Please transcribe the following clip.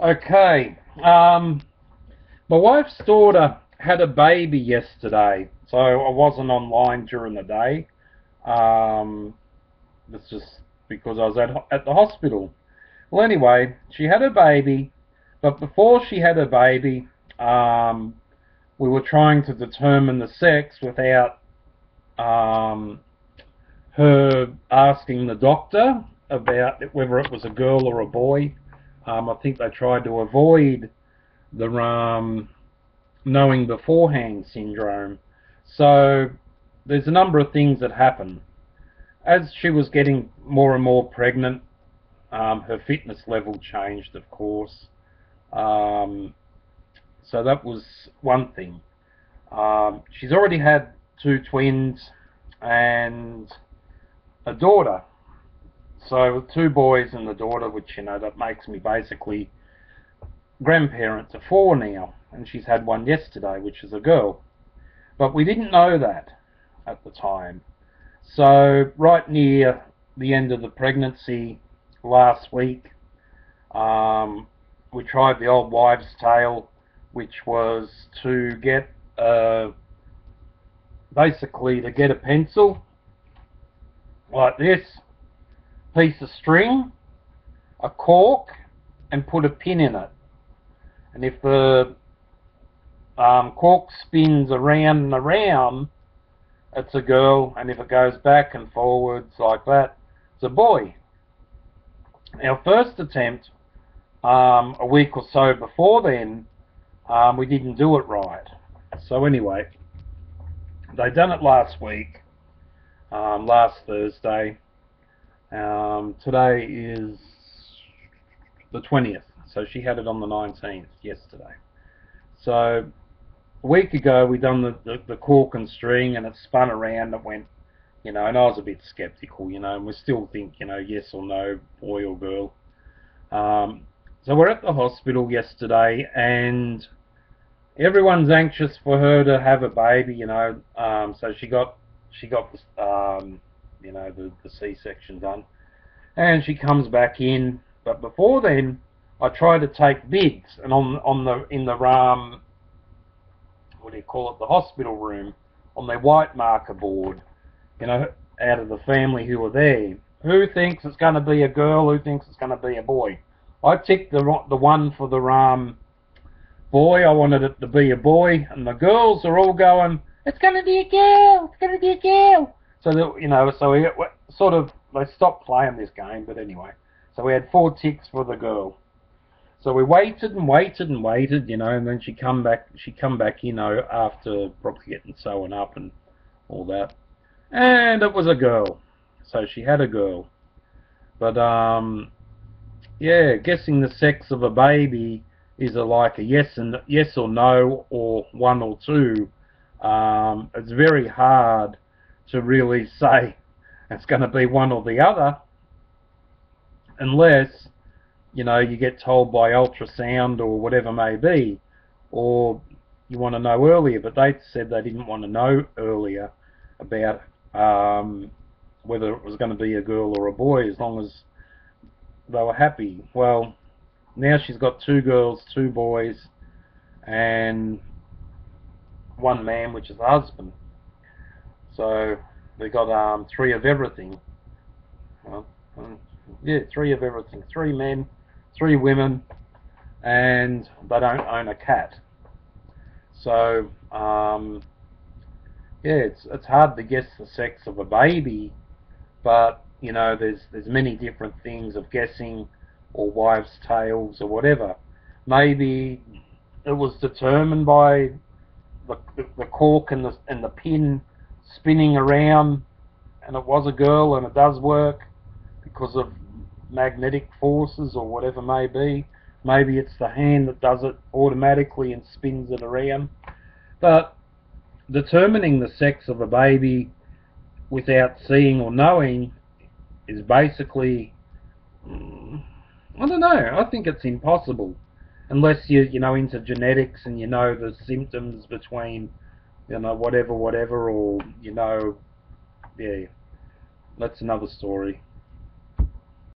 Okay. My wife's daughter had a baby yesterday, so I wasn't online during the day. Um, that's just because I was at the hospital. Well, anyway, she had a baby, but before she had a baby, um, we were trying to determine the sex without um, her asking the doctor about whether it was a girl or a boy. I think they tried to avoid the knowing beforehand syndrome. So there's a number of things that happen. As she was getting more and more pregnant, her fitness level changed, of course. Um, so that was one thing. She's already had two twins and a daughter. So two boys and the daughter, which, that makes me basically grandparent to four now. And she's had one yesterday, which is a girl. But we didn't know that at the time. So right near the end of the pregnancy last week, we tried the old wives' tale, which was to get basically to get a pencil like this, piece of string, a cork, and put a pin in it. And if the cork spins around and around, it's a girl, and if it goes back and forwards like that, it's a boy. Our first attempt, a week or so before then, we didn't do it right. So anyway, they done it last week, last Thursday. Today is the 20th, so she had it on the 19th yesterday. So a week ago we done the cork and string, and it spun around. It went, and I was a bit skeptical, and we still think, yes or no, boy or girl. So we're at the hospital yesterday, and everyone's anxious for her to have a baby, so she got the C-section done, and she comes back in. But before then, I tried to take bids, and in the what do you call it, the hospital room, on their white marker board, out of the family who were there, who thinks it's going to be a girl, who thinks it's going to be a boy. I ticked the one for the boy. I wanted it to be a boy, and the girls are all going, it's going to be a girl, it's going to be a girl. So so we sort of, they stopped playing this game. But anyway, so we had 4 ticks for the girl. So we waited and waited and waited, and then she come back in, after probably getting sewn up and all that, and it was a girl. So she had a girl. But yeah, guessing the sex of a baby is like a yes or no, or 1 or 2. It's very hard to really say it's going to be one or the other, unless you get told by ultrasound or whatever may be, or you want to know earlier. But they said they didn't want to know earlier about whether it was going to be a girl or a boy, as long as they were happy. Well, now she's got 2 girls, 2 boys, and 1 man, which is the husband. So they got 3 of everything. Well, yeah, 3 of everything. 3 men, 3 women, and they don't own a cat. So yeah, it's hard to guess the sex of a baby, but there's many different things of guessing, or wives' tales, or whatever. Maybe it was determined by the cork and the pin spinning around, and it was a girl, and it does work because of magnetic forces or whatever may be. Maybe it's the hand that does it automatically and spins it around. But determining the sex of a baby without seeing or knowing is basically, I don't know, I think it's impossible, unless you're into genetics and the symptoms between whatever, or yeah, that's another story.